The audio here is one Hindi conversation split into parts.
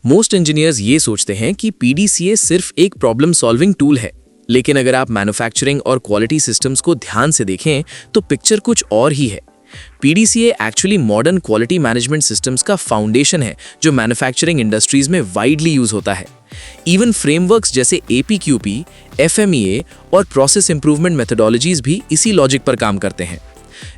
मोस्ट इंजीनियर्स ये सोचते हैं कि पीडीसीए सिर्फ एक प्रॉब्लम सॉल्विंग टूल है, लेकिन अगर आप मैन्युफैक्चरिंग और क्वालिटी सिस्टम्स को ध्यान से देखें तो पिक्चर कुछ और ही है। PDCA actually modern quality management systems का फाउंडेशन है जो मैन्युफैक्चरिंग इंडस्ट्रीज में वाइडली यूज होता है। इवन फ्रेमवर्क्स जैसे एपीक्यूपी, एफएमईए और प्रोसेस इंप्रूवमेंट मेथोडोलॉजीज भी इसी लॉजिक पर काम करते हैं।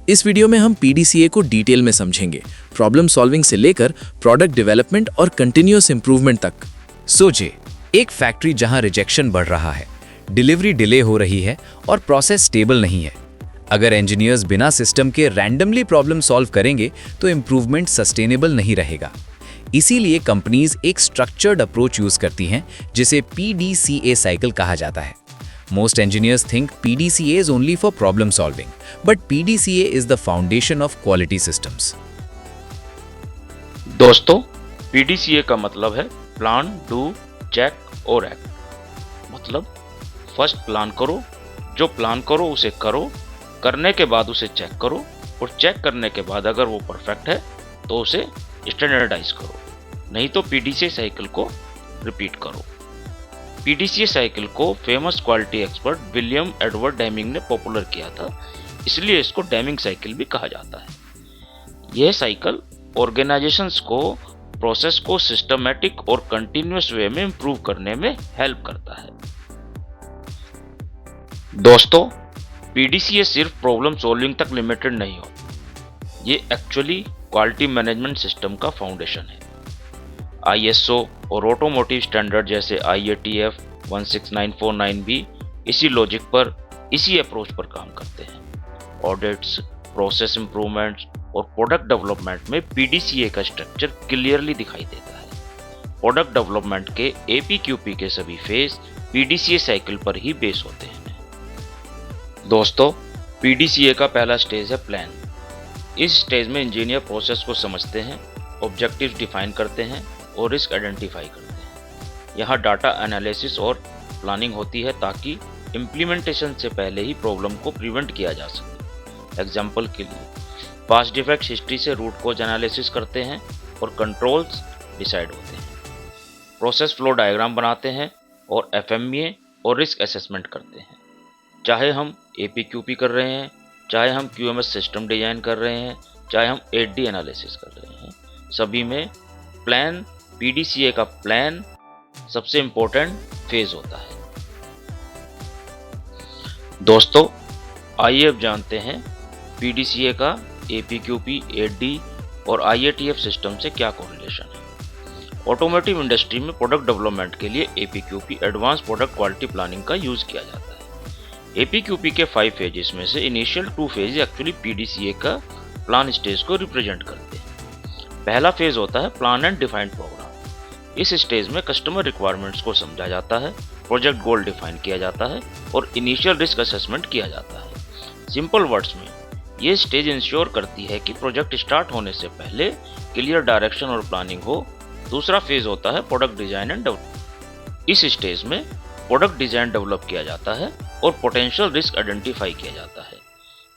इस वीडियो में हम पीडीसीए को डिटेल में समझेंगे, प्रॉब्लम सॉल्विंग से लेकर प्रोडक्ट डेवलपमेंट और कंटिन्यूअस इंप्रूवमेंट तक। सोचिए, एक फैक्ट्री जहां रिजेक्शन बढ़ रहा है, डिलीवरी डिले हो रही है और प्रोसेस स्टेबल नहीं है। अगर इंजीनियर्स बिना सिस्टम के रैंडमली प्रॉब्लम सॉल्व करेंगे तो इंप्रूवमेंट सस्टेनेबल नहीं रहेगा। इसीलिए कंपनीज एक स्ट्रक्चर्ड अप्रोच यूज करती हैं जिसे पीडीसीए साइकिल कहा जाता है। Most engineers think PDCA is only for problem solving, but PDCA is the foundation of quality systems. दोस्तों, PDCA का मतलब है प्लान, डू, चेक और एक्ट। मतलब फर्स्ट प्लान करो, जो प्लान करो उसे करो, करने के बाद उसे चेक करो और चेक करने के बाद अगर वो परफेक्ट है तो उसे स्टैंडर्डाइज करो, नहीं तो PDCA साइकिल को रिपीट करो। PDCA साइकिल को famous quality expert William Edward Deming ने पॉपुलर किया था, इसलिए इसको डेमिंग साइकिल भी कहा जाता है। यह साइकिल ऑर्गेनाइजेशंस को प्रोसेस को सिस्टमैटिक और कंटिन्यूअस वे में इंप्रूव करने में हेल्प करता है। दोस्तों, PDCA सिर्फ प्रॉब्लम सॉल्विंग तक लिमिटेड नहीं हो, ये एक्चुअली क्वालिटी मैनेजमेंट सिस्टम का फाउंडेशन है। ISO और ऑटोमोटिव स्टैंडर्ड जैसे IATF 16949 भी इसी लॉजिक पर, इसी अप्रोच पर काम करते हैं। ऑडिट्स, प्रोसेस इंप्रूवमेंट्स और प्रोडक्ट डेवलपमेंट में PDCA का स्ट्रक्चर क्लियरली दिखाई देता है। प्रोडक्ट डेवलपमेंट के APQP के सभी फेज PDCA साइकिल पर ही बेस होते हैं। दोस्तों, PDCA का पहला स्टेज है प्लान। इस स्टेज में इंजीनियर प्रोसेस को समझते हैं, ऑब्जेक्टिव्स डिफाइन करते हैं और रिस्क आइडेंटिफाई करते हैं। यहाँ डाटा एनालिसिस और प्लानिंग होती है ताकि इम्प्लीमेंटेशन से पहले ही प्रॉब्लम को प्रिवेंट किया जा सके। एग्जाम्पल के लिए पास्ट डिफेक्ट हिस्ट्री से रूट कॉज एनालिसिस करते हैं और कंट्रोल्स डिसाइड होते हैं। प्रोसेस फ्लो डायग्राम बनाते हैं और FMEA और रिस्क असेसमेंट करते हैं। चाहे हम APQP कर रहे हैं, चाहे हम QMS सिस्टम डिजाइन कर रहे हैं, चाहे हम 8D एनालिसिस कर रहे हैं, सभी में प्लान, PDCA का प्लान सबसे इंपॉर्टेंट फेज होता है। दोस्तों, आइए अब जानते हैं PDCA का APQP, 8D और IATF सिस्टम से क्या कोरिलेशन है। ऑटोमोटिव इंडस्ट्री में प्रोडक्ट डेवलपमेंट के लिए APQP advance product quality planning का यूज किया जाता है। APQP के 5 फेजेस में से इनिशियल 2 फेज एक्चुअली PDCA का प्लान स्टेज को रिप्रेजेंट करते हैं। पहला फेज होता है प्लान एंड डिफाइंड प्रोग्राम। इस स्टेज में कस्टमर रिक्वायरमेंट्स को समझा जाता है, प्रोजेक्ट गोल डिफाइन किया जाता है और इनिशियल रिस्क असेसमेंट किया जाता है। सिंपल वर्ड्स में ये स्टेज इंश्योर करती है कि प्रोजेक्ट स्टार्ट होने से पहले क्लियर डायरेक्शन और प्लानिंग हो। दूसरा फेज होता है प्रोडक्ट डिजाइन एंड डेवलप। इस स्टेज में प्रोडक्ट डिजाइन डेवलप किया जाता है और पोटेंशियल रिस्क आइडेंटिफाई किया जाता है।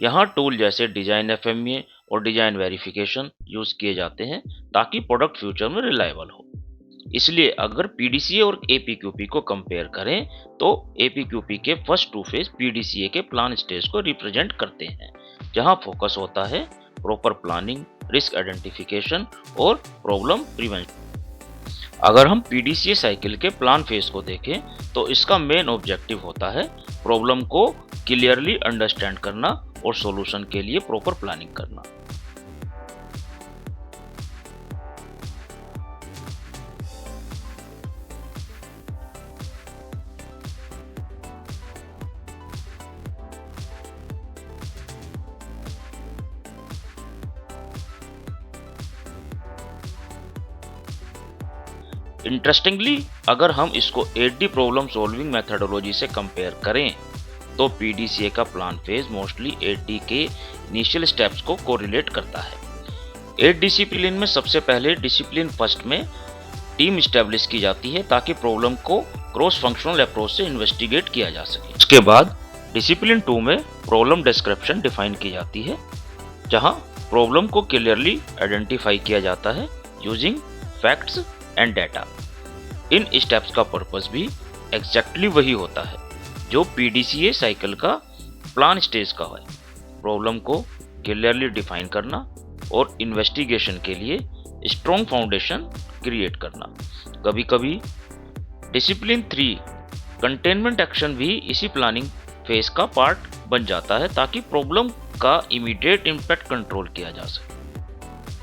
यहाँ टूल जैसे डिजाइन FMEA और डिजाइन वेरिफिकेशन यूज किए जाते हैं ताकि प्रोडक्ट फ्यूचर में रिलायबल हो। इसलिए अगर PDCA और APQP को कंपेयर करें तो APQP के फर्स्ट 2 फेज PDCA के प्लान स्टेज को रिप्रेजेंट करते हैं, जहां फोकस होता है प्रॉपर प्लानिंग, रिस्क आइडेंटिफिकेशन और प्रॉब्लम प्रिवेंशन। अगर हम PDCA साइकिल के प्लान फेज को देखें तो इसका मेन ऑब्जेक्टिव होता है प्रॉब्लम को क्लियरली अंडरस्टैंड करना और सॉल्यूशन के लिए प्रॉपर प्लानिंग करना। इंटरेस्टिंगली, अगर हम इसको 8D प्रॉब्लम सॉल्विंग मेथोडोलॉजी से कंपेयर करें तो PDCA का प्लान फेज मोस्टली 8D के इनिशियल स्टेप्स को कोरिलेट करता है। 8 डिसिप्लिन में सबसे पहले डिसिप्लिन फर्स्ट में टीम स्टैब्लिश की जाती है ताकि प्रॉब्लम को क्रॉस फंक्शनल अप्रोच से इन्वेस्टिगेट किया जा सके। उसके बाद डिसिप्लिन 2 में प्रॉब्लम डिस्क्रिप्शन डिफाइन की जाती है, जहां प्रॉब्लम को क्लियरली आइडेंटिफाई किया जाता है using facts and data. In steps का पर्पस भी एग्जैक्टली वही होता है जो पीडीसीए साइकिल का प्लान स्टेज का है, प्रॉब्लम को क्लियरली डिफाइन करना और इन्वेस्टिगेशन के लिए स्ट्रॉन्ग फाउंडेशन क्रिएट करना। कभी कभी डिसिप्लिन 3 कंटेनमेंट एक्शन भी इसी प्लानिंग फेज का पार्ट बन जाता है ताकि प्रॉब्लम का इमीडिएट इम्पैक्ट कंट्रोल किया जा सके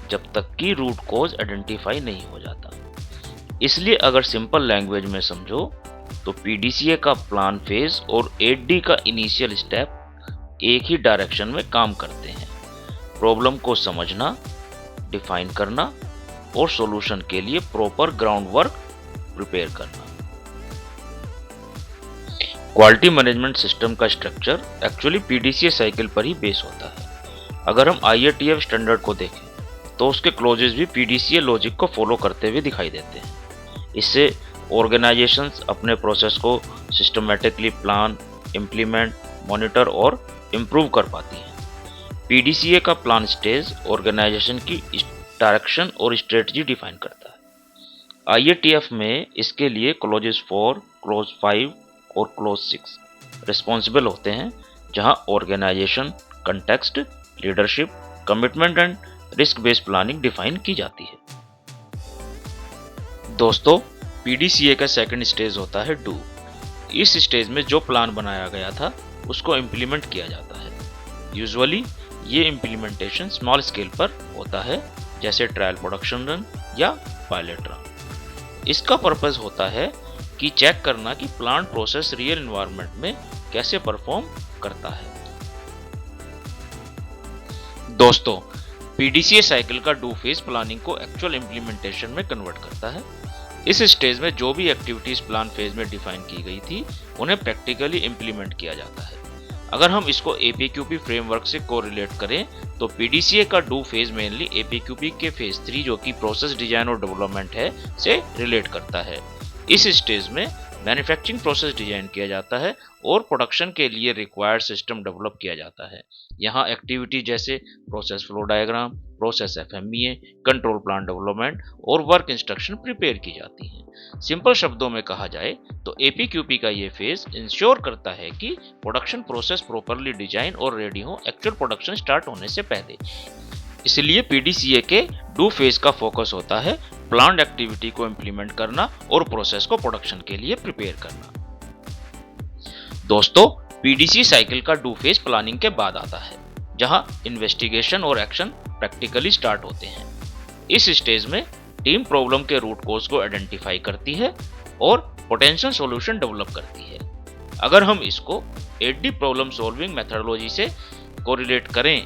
जब तक कि रूट कॉज आइडेंटिफाई नहीं हो जाता। इसलिए अगर सिंपल लैंग्वेज में समझो तो पीडीसीए का प्लान फेज और 8D का इनिशियल स्टेप एक ही डायरेक्शन में काम करते हैं, प्रॉब्लम को समझना, डिफाइन करना और सॉल्यूशन के लिए प्रॉपर ग्राउंड वर्क प्रिपेयर करना। क्वालिटी मैनेजमेंट सिस्टम का स्ट्रक्चर एक्चुअली पीडीसीए साइकिल पर ही बेस होता है। अगर हम IATF स्टैंडर्ड को देखें तो उसके क्लोजेस भी पीडीसीए लॉजिक को फॉलो करते हुए दिखाई देते हैं। इससे ऑर्गेनाइजेशंस अपने प्रोसेस को सिस्टमैटिकली प्लान, इम्प्लीमेंट, मॉनिटर और इम्प्रूव कर पाती हैं। पीडीसीए का प्लान स्टेज ऑर्गेनाइजेशन की डायरेक्शन और स्ट्रेटजी डिफाइन करता है। IATF में इसके लिए क्लोजेस 4, क्लोज 5 और क्लोज 6 रिस्पॉन्सिबल होते हैं, जहां organisation, context, leadership, commitment and risk based planning define की जाती है। दोस्तों, पीडीसीए का सेकंड स्टेज होता है डू। इस स्टेज में जो प्लान बनाया गया था उसको इम्प्लीमेंट किया जाता है। यूजुअली ये इम्प्लीमेंटेशन स्मॉल स्केल पर होता है, जैसे ट्रायल प्रोडक्शन रन या पायलट रन। इसका पर्पस होता है कि चेक करना कि प्लांट प्रोसेस रियल एनवायरनमेंट में कैसे परफॉर्म करता है। दोस्तों, पीडीसीए साइकिल का डू फेज प्लानिंग को एक्चुअल इंप्लीमेंटेशन में कन्वर्ट करता है। इस स्टेज में जो भी एक्टिविटीज प्लान फेज में डिफाइन की गई थी उन्हें प्रैक्टिकली इंप्लीमेंट किया जाता है। अगर हम इसको एपीक्यूपी फ्रेमवर्क से कोरिलेट करें तो पीडीसीए का डू फेज मेनली एपीक्यूपी के फेज 3 जो कि प्रोसेस डिजाइन और डेवलपमेंट है से रिलेट करता है। इस स्टेज में मैन्युफैक्चरिंग प्रोसेस डिजाइन किया जाता है और प्रोडक्शन के लिए रिक्वायर्ड सिस्टम डेवलप किया जाता है। यहाँ एक्टिविटी जैसे process flow diagram, process FMEA, control plan development और वर्क इंस्ट्रक्शन प्रिपेयर की जाती हैं। सिंपल शब्दों में कहा जाए तो एपीक्यूपी का ये फेज इंश्योर करता है कि प्रोडक्शन प्रोसेस प्रॉपरली डिजाइन और रेडी हो एक्चुअल प्रोडक्शन स्टार्ट होने से पहले। इसलिए पीडीसीए के डू फेज का फोकस होता है प्लान्ड एक्टिविटी को इंप्लीमेंट करना और प्रोसेस को प्रोडक्शन के लिए प्रिपेयर करना। दोस्तों, पीडीसी साइकिल का डू फेज प्लानिंग के बाद आता है, जहां इन्वेस्टिगेशन और एक्शन प्रैक्टिकली स्टार्ट होते हैं। इस स्टेज में टीम प्रॉब्लम के रूट कॉज को आइडेंटिफाई करती है और पोटेंशियल सॉल्यूशन डेवलप करती है। अगर हम इसको 8D प्रॉब्लम सॉल्विंग मेथोडोलॉजी से कोरिलेट करें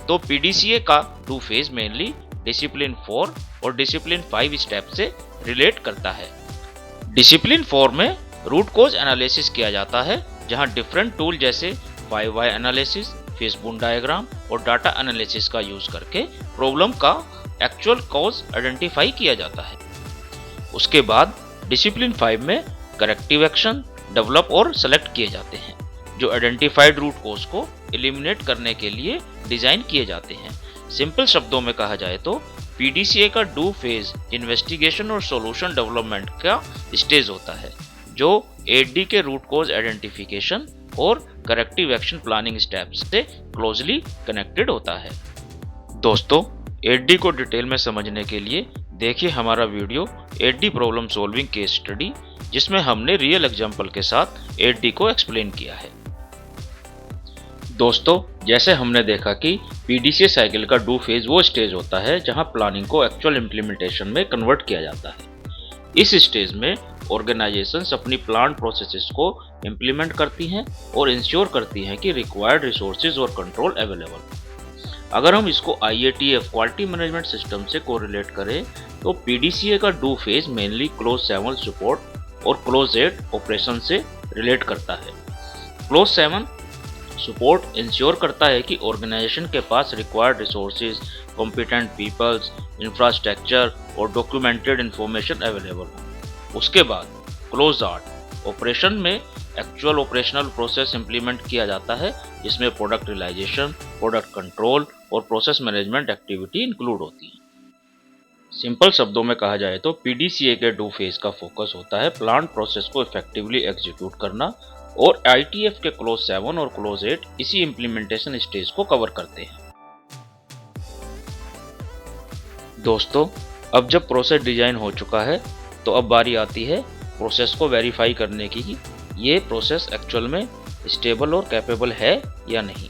तो पीडीसीए का डू फेज मेनली डिसिप्लिन 4 और डिसिप्लिन 5 स्टेप से रिलेट करता है। डिसिप्लिन 4 में रूट कॉज एनालिसिस किया जाता है, जहां डिफरेंट टूल जैसे 5 Why एनालिसिस, फिशबोन डायग्राम और डाटा एनालिसिस का यूज करके प्रॉब्लम का एक्चुअल कॉज आइडेंटिफाई किया जाता है। उसके बाद डिसिप्लिन 5 में करेक्टिव एक्शन डेवलप और सेलेक्ट किए जाते हैं, जो आइडेंटिफाइड रूट कॉज को एलिमिनेट करने के लिए डिजाइन किए जाते हैं। सिंपल शब्दों में कहा जाए तो पीडीसीए का डू फेज इन्वेस्टिगेशन और सॉल्यूशन डेवलपमेंट का स्टेज होता है, जो 8D के रूट कॉज आइडेंटिफिकेशन और करेक्टिव एक्शन प्लानिंग स्टेप्स से क्लोजली कनेक्टेड होता है। दोस्तों, 8D को डिटेल में समझने के लिए देखिए हमारा video 8D problem solving case study, जिसमें हमने रियल एग्जांपल के साथ 8D को एक्सप्लेन किया है। दोस्तों, जैसे हमने देखा कि पीडीसीए साइकिल का डू फेज वो स्टेज होता है जहां प्लानिंग को एक्चुअल इंप्लीमेंटेशन में कन्वर्ट किया जाता है। इस स्टेज में ऑर्गेनाइजेशंस अपनी प्लान प्रोसेसेस को इंप्लीमेंट करती हैं और इंश्योर करती हैं कि रिक्वायर्ड रिसोर्सेज और कंट्रोल अवेलेबल। अगर हम इसको IATF क्वालिटी मैनेजमेंट सिस्टम से कोरिलेट करें तो पीडीसीए का do phase mainly close 7 support और क्लोज 8 ऑपरेशन से रिलेट करता है। क्लोज 7 सपोर्ट इंश्योर करता है कि ऑर्गेनाइजेशन के पास required resources, competent peoples, infrastructure और डॉक्यूमेंटेड इंफॉर्मेशन अवेलेबल हो। उसके बाद क्लोज 8 ऑपरेशन में एक्चुअल ऑपरेशनल प्रोसेस इंप्लीमेंट किया जाता है, जिसमें प्रोडक्ट रियलाइजेशन, प्रोडक्ट कंट्रोल और प्रोसेस मैनेजमेंट एक्टिविटी इंक्लूड होती है। सिंपल शब्दों में कहा जाए तो पीडीसीए के डू फेज का फोकस होता है प्लांट प्रोसेस को इफेक्टिवली एग्जीक्यूट करना, और आईटीएफ के क्लोज 7 और क्लोज 8 इसी इम्प्लीमेंटेशन स्टेज को कवर करते हैं। दोस्तों, अब जब प्रोसेस डिजाइन हो चुका है तो अब बारी आती है प्रोसेस को वेरीफाई करने की कि ये प्रोसेस एक्चुअल में स्टेबल और कैपेबल है या नहीं।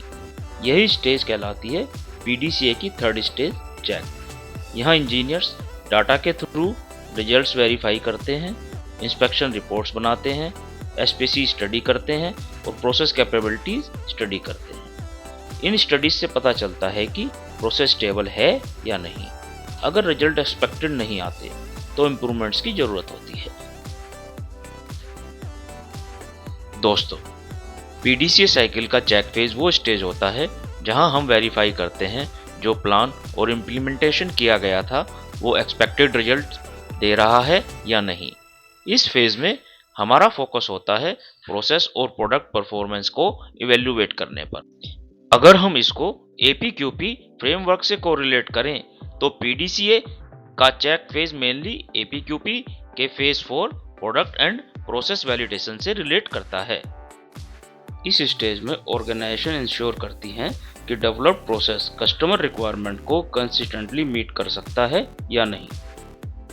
यही स्टेज कहलाती है पीडीसीए की थर्ड स्टेज, चेक। यहाँ इंजीनियर्स डाटा के थ्रू रिजल्ट्स वेरीफाई करते हैं, इंस्पेक्शन रिपोर्ट्स बनाते हैं, एसपीसी स्टडी करते हैं और प्रोसेस कैपेबिलिटीज स्टडी करते हैं। इन स्टडीज से पता चलता है कि प्रोसेस स्टेबल है या नहीं। अगर रिजल्ट एक्सपेक्टेड नहीं आते तो इम्प्रूवमेंट्स की जरूरत होती है। दोस्तों, पीडीसीए साइकिल का चेक फेज वो स्टेज होता है जहां हम वेरीफाई करते हैं जो प्लान और इम्प्लीमेंटेशन किया गया था वो एक्सपेक्टेड रिजल्ट दे रहा है या नहीं। इस फेज में हमारा फोकस होता है प्रोसेस और प्रोडक्ट परफॉर्मेंस को इवेल्युएट करने पर। अगर हम इसको एपीक्यूपी फ्रेमवर्क से कोरिलेट करें तो पीडीसीए का चेक फेज मेनली एपीक्यूपी के phase 4 product and process validation से रिलेट करता है। इस स्टेज में ऑर्गेनाइजेशन इंश्योर करती है कि डेवलप्ड प्रोसेस कस्टमर रिक्वायरमेंट को कंसिस्टेंटली मीट कर सकता है या नहीं।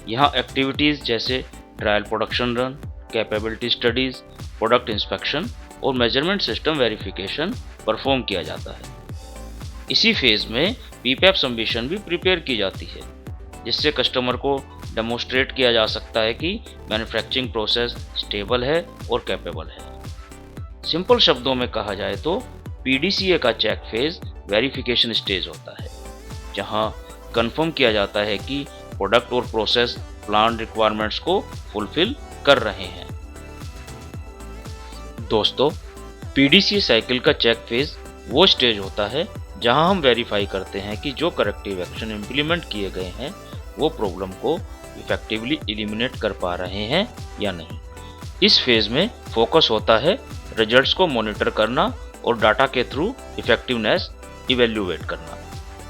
यहाँ एक्टिविटीज जैसे trial production run, capability studies, product inspection और मेजरमेंट सिस्टम वेरिफिकेशन परफॉर्म किया जाता है। इसी फेज में पीपैप सबमिशन भी प्रिपेयर की जाती है, जिससे कस्टमर को डेमोस्ट्रेट किया जा सकता है कि मैन्युफैक्चरिंग प्रोसेस स्टेबल है और कैपेबल है। सिंपल शब्दों में कहा जाए तो पीडीसीए का चेक फेज वेरिफिकेशन स्टेज होता है, जहां कंफर्म किया जाता है कि प्रोडक्ट और प्रोसेस प्लान रिक्वायरमेंट्स को फुलफिल कर रहे हैं। दोस्तों, पीडीसीए साइकिल का चेक फेज वो स्टेज होता है जहां हम वेरीफाई करते हैं कि जो करेक्टिव एक्शन इम्प्लीमेंट किए गए हैं वो प्रॉब्लम को इफेक्टिवली एलिमिनेट कर पा रहे हैं या नहीं। इस फेज में फोकस होता है रिजल्ट्स को मॉनिटर करना और डाटा के थ्रू इफेक्टिवनेस इवेल्युएट करना।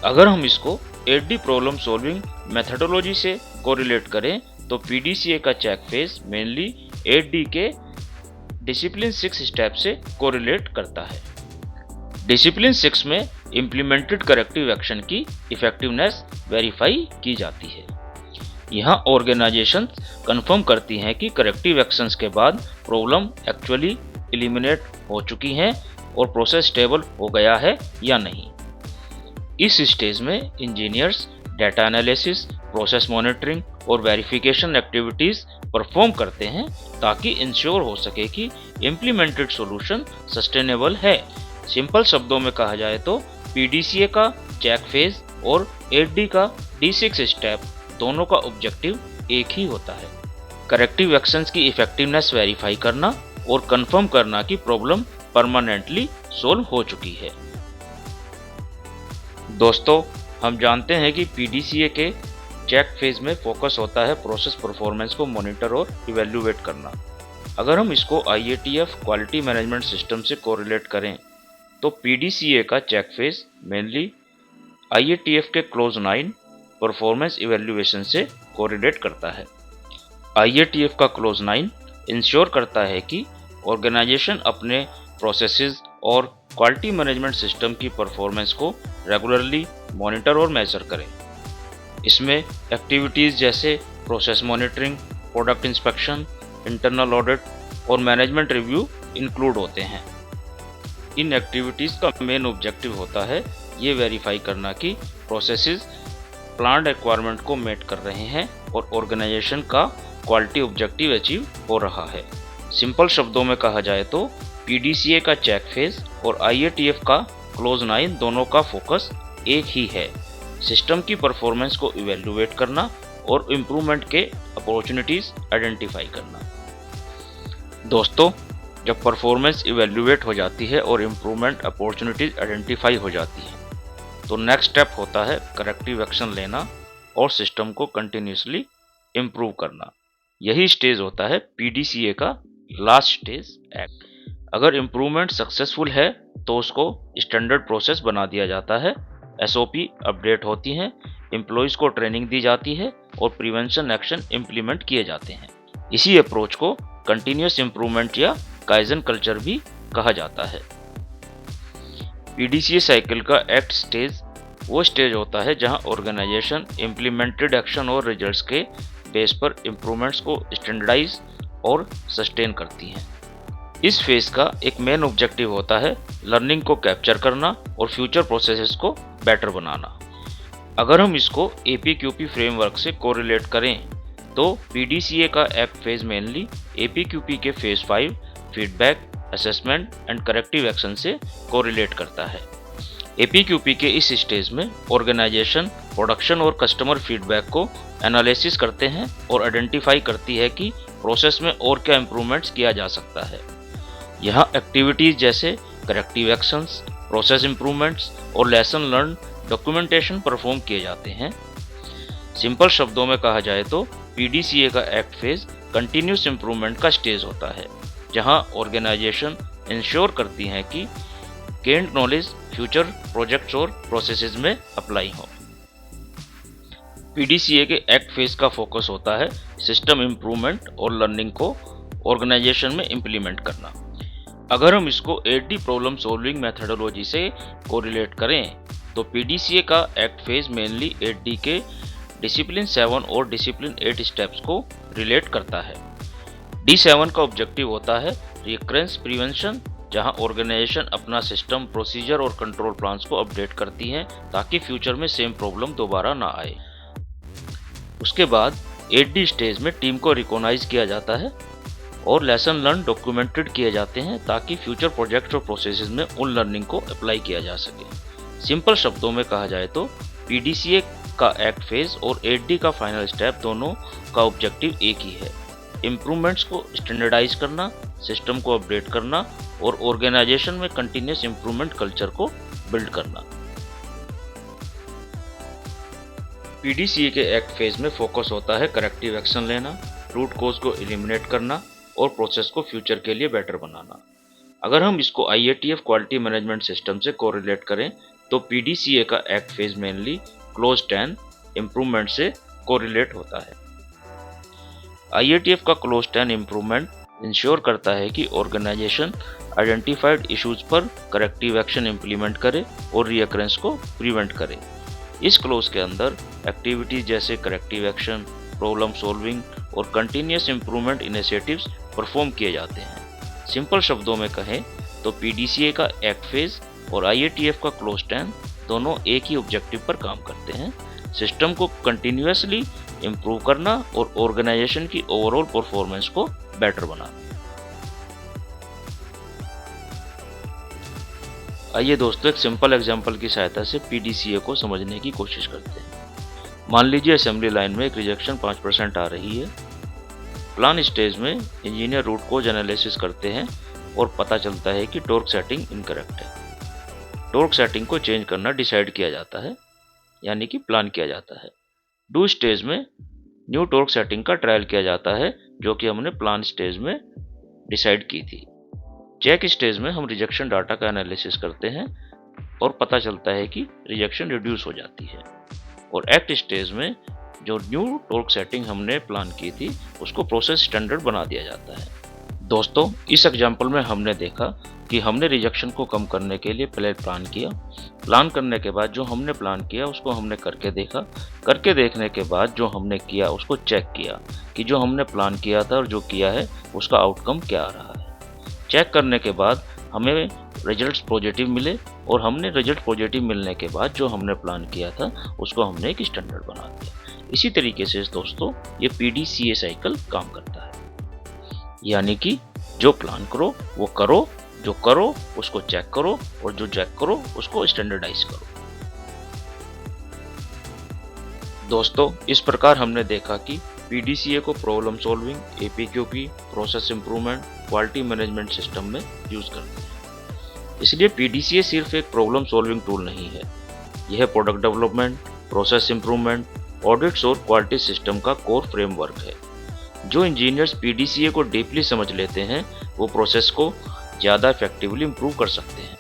अगर हम इसको 8D प्रॉब्लम सॉल्विंग मेथडोलॉजी से कोरिलेट करें तो पीडीसीए का चेक फेज मेनली 8D के डिसिप्लिन 6 स्टेप से कोरिलेट करता है। डिसिप्लिन 6 में इम्प्लीमेंटेड करेक्टिव एक्शन की इफेक्टिवनेस वेरीफाई की जाती है। यहाँ ऑर्गेनाइजेशन कंफर्म करती हैं कि करेक्टिव एक्शंस के बाद प्रॉब्लम एक्चुअली एलिमिनेट हो चुकी हैं और प्रोसेस स्टेबल हो गया है या नहीं। इस स्टेज में engineers data analysis, process monitoring और वेरिफिकेशन एक्टिविटीज परफॉर्म करते हैं ताकि इंश्योर हो सके कि इम्प्लीमेंटेड सॉल्यूशन सस्टेनेबल है। सिंपल शब्दों में कहा जाए तो पीडीसीए का चेक फेज और 8D का D6 स्टेप दोनों का ऑब्जेक्टिव एक ही होता है, करेक्टिव एक्शंस की इफेक्टिवनेस वेरीफाई करना और कंफर्म करना कि प्रॉब्लम परमानेंटली सोल्व हो चुकी है। दोस्तों, हम जानते हैं कि पीडीसीए के चेक फेज में फोकस होता है प्रोसेस परफॉर्मेंस को मॉनिटर और इवेल्युएट करना। अगर हम इसको IATF क्वालिटी मैनेजमेंट सिस्टम से कोरिलेट करें तो पीडीसीए का चेक फेज मेनली IATF के क्लोज 9 परफॉर्मेंस इवेल्युएशन से कोरिलेट करता है। IATF का क्लोज 9 इंश्योर करता है कि ऑर्गेनाइजेशन अपने प्रोसेसेस और क्वालिटी मैनेजमेंट सिस्टम की परफॉर्मेंस को रेगुलरली मॉनिटर और मेजर करें। इसमें एक्टिविटीज़ जैसे process monitoring, product inspection, internal audit और मैनेजमेंट रिव्यू इंक्लूड होते हैं। इन एक्टिविटीज़ का मेन ऑब्जेक्टिव होता है ये वेरीफाई करना कि प्रोसेसेस प्लान रिक्वायरमेंट को मेट कर रहे हैं और ऑर्गेनाइजेशन का क्वालिटी ऑब्जेक्टिव अचीव हो रहा है। सिंपल शब्दों में कहा जाए तो पीडीसीए का चेक फेज और IATF का क्लोज 9 दोनों का फोकस एक ही है, सिस्टम की परफॉर्मेंस को इवेल्युएट करना और इम्प्रूवमेंट के अपॉर्चुनिटीज आइडेंटिफाई करना। दोस्तों, जब परफॉर्मेंस इवेल्युएट हो जाती है और इम्प्रूवमेंट अपॉर्चुनिटीज आइडेंटिफाई हो जाती है तो नेक्स्ट स्टेप होता है करेक्टिव एक्शन लेना और सिस्टम को कंटिन्यूसली इम्प्रूव करना। यही स्टेज होता है पीडीसीए का लास्ट स्टेज एक्ट। अगर इम्प्रूवमेंट सक्सेसफुल है तो उसको स्टैंडर्ड प्रोसेस बना दिया जाता है SOP अपडेट होती हैं, एम्प्लॉइज़ को ट्रेनिंग दी जाती है और प्रिवेंशन एक्शन इम्प्लीमेंट किए जाते हैं। इसी अप्रोच को कंटिन्यूअस इम्प्रूवमेंट या काइजन कल्चर भी कहा जाता है। PDCA साइकिल का एक्ट स्टेज वो स्टेज होता है जहां ऑर्गेनाइजेशन इम्प्लीमेंटेड एक्शन और रिजल्ट्स के बेस पर इम्प्रूवमेंट्स को स्टैंडर्डाइज और सस्टेन करती हैं। इस फेज का एक मेन ऑब्जेक्टिव होता है लर्निंग को कैप्चर करना और फ्यूचर प्रोसेसेस को बेटर बनाना। अगर हम इसको APQP फ्रेमवर्क से कोरिलेट करें तो PDCA का एक्ट फेज मेनली APQP के phase 5 feedback, assessment and corrective action से कोरिलेट करता है। APQP के इस स्टेज में ऑर्गेनाइजेशन प्रोडक्शन और कस्टमर फीडबैक को एनालिसिस करते हैं और आइडेंटिफाई करती है कि प्रोसेस में और क्या इम्प्रूवमेंट्स किया जा सकता है। यहाँ एक्टिविटीज जैसे करेक्टिव एक्शंस, प्रोसेस इम्प्रूवमेंट्स और लेसन लर्न डॉक्यूमेंटेशन परफॉर्म किए जाते हैं। सिंपल शब्दों में कहा जाए तो PDCA का एक्ट फेज कंटिन्यूस इम्प्रूवमेंट का स्टेज होता है, जहां ऑर्गेनाइजेशन इंश्योर करती हैं कि गेन्ड नॉलेज फ्यूचर प्रोजेक्ट्स और प्रोसेसेस में अप्लाई हो। PDCA के एक्ट फेज का फोकस होता है सिस्टम इम्प्रूवमेंट और लर्निंग को ऑर्गेनाइजेशन में इम्प्लीमेंट करना। अगर हम इसको 8D प्रॉब्लम सॉल्विंग मेथडोलॉजी से कोरिलेट करें तो PDCA का एक्ट फेज मेनली 8D के डिसिप्लिन 7 और डिसिप्लिन 8 स्टेप्स को रिलेट करता है। D7 का ऑब्जेक्टिव होता है रिकरेंस प्रिवेंशन, जहां ऑर्गेनाइजेशन अपना सिस्टम, प्रोसीजर और कंट्रोल प्लान्स को अपडेट करती हैं ताकि फ्यूचर में सेम प्रॉब्लम दोबारा ना आए। उसके बाद 8D स्टेज में टीम को रिकॉग्नाइज किया जाता है और लेसन लर्न डॉक्यूमेंटेड किए जाते हैं ताकि फ्यूचर प्रोजेक्ट और प्रोसेसेस में उन लर्निंग को अप्लाई किया जा सके। सिंपल शब्दों में कहा जाए तो PDCA का एक्ट फेज और 8D का फाइनल स्टेप दोनों का ऑब्जेक्टिव एक ही है, इम्प्रूवमेंट्स को स्टैंडर्डाइज करना, सिस्टम को अपडेट करना और ऑर्गेनाइजेशन में कंटिन्यूस इम्प्रूवमेंट कल्चर को बिल्ड करना। PDCA के एक्ट फेज में फोकस होता है करेक्टिव एक्शन लेना, रूट कोज को एलिमिनेट करना और प्रोसेस को फ्यूचर के लिए बेटर बनाना। अगर हम इसको IATF क्वालिटी मैनेजमेंट सिस्टम से कोरिलेट करें तो PDCA का act phase mainly close 10 improvement से कोरिलेट होता है। IATF का क्लोज 10 इम्प्रूवमेंट इंश्योर करता है कि ऑर्गेनाइजेशन आइडेंटिफाइड इश्यूज पर करेक्टिव एक्शन इम्प्लीमेंट करे और रीअकरेंस को प्रिवेंट करे। इस क्लोज के अंदर एक्टिविटीज जैसे करेक्टिव एक्शन, प्रॉब्लम सॉल्विंग और कंटिन्यूस इम्प्रूवमेंट इनिशिएटिव्स परफॉर्म किए जाते हैं। सिंपल शब्दों में कहें तो PDCA का एक्ट फेज और IATF का क्लोज 10 दोनों एक ही ऑब्जेक्टिव पर काम करते हैं, सिस्टम को कंटिन्यूसली इम्प्रूव करना और ऑर्गेनाइजेशन की ओवरऑल परफॉर्मेंस को बेटर बनाना। आइए दोस्तों एक सिंपल एग्जांपल की सहायता से PDCA को समझने की कोशिश करते हैं। मान लीजिए असेंबली लाइन में एक रिजेक्शन 5% आ रही है। प्लान स्टेज में इंजीनियर रूट कोज एनालिसिस करते हैं और पता चलता है कि टॉर्क सेटिंग इनकरेक्ट है। टॉर्क सेटिंग को चेंज करना डिसाइड किया जाता है, यानी कि प्लान किया जाता है। डू स्टेज में न्यू टॉर्क सेटिंग का ट्रायल किया जाता है, जो कि हमने प्लान स्टेज में डिसाइड की थी। चेक स्टेज में हम रिजेक्शन डाटा का एनालिसिस करते हैं और पता चलता है कि रिजेक्शन रिड्यूस हो जाती है। और एक्ट स्टेज में जो न्यू टॉर्क सेटिंग हमने प्लान की थी उसको प्रोसेस स्टैंडर्ड बना दिया जाता है। दोस्तों इस एग्जांपल में हमने देखा कि हमने रिजेक्शन को कम करने के लिए पहले प्लान किया। प्लान करने के बाद जो हमने प्लान किया उसको हमने करके देखा। करके देखने के बाद जो हमने किया उसको चेक किया कि जो हमने प्लान किया था और जो किया है उसका आउटकम क्या आ रहा है। चेक करने के बाद हमें रिजल्ट्स पॉजिटिव मिले और हमने रिजल्ट पॉजिटिव मिलने के बाद जो हमने प्लान किया था उसको हमने एक स्टैंडर्ड बना दिया। इसी तरीके से दोस्तों ये PDCA साइकिल काम करता है, यानी कि जो प्लान करो वो करो, जो करो उसको चेक करो और जो चेक करो उसको स्टैंडर्डाइज करो। दोस्तों इस प्रकार हमने देखा कि PDCA को problem solving, APQP, process improvement, quality management system में यूज करते हैं। इसलिए PDCA सिर्फ एक प्रॉब्लम सॉल्विंग टूल नहीं है, यह product development, process improvement, audits और क्वालिटी सिस्टम का कोर फ्रेमवर्क है। जो इंजीनियर्स PDCA को डीपली समझ लेते हैं वो प्रोसेस को ज़्यादा इफेक्टिवली इंप्रूव कर सकते हैं।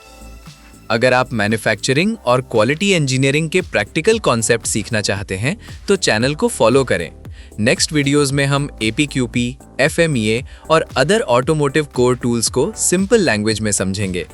अगर आप मैन्युफैक्चरिंग और क्वालिटी इंजीनियरिंग के प्रैक्टिकल कॉन्सेप्ट सीखना चाहते हैं तो चैनल को फॉलो करें। नेक्स्ट वीडियोस में हम APQP, FMEA और अदर ऑटोमोटिव कोर टूल्स को सिंपल लैंग्वेज में समझेंगे।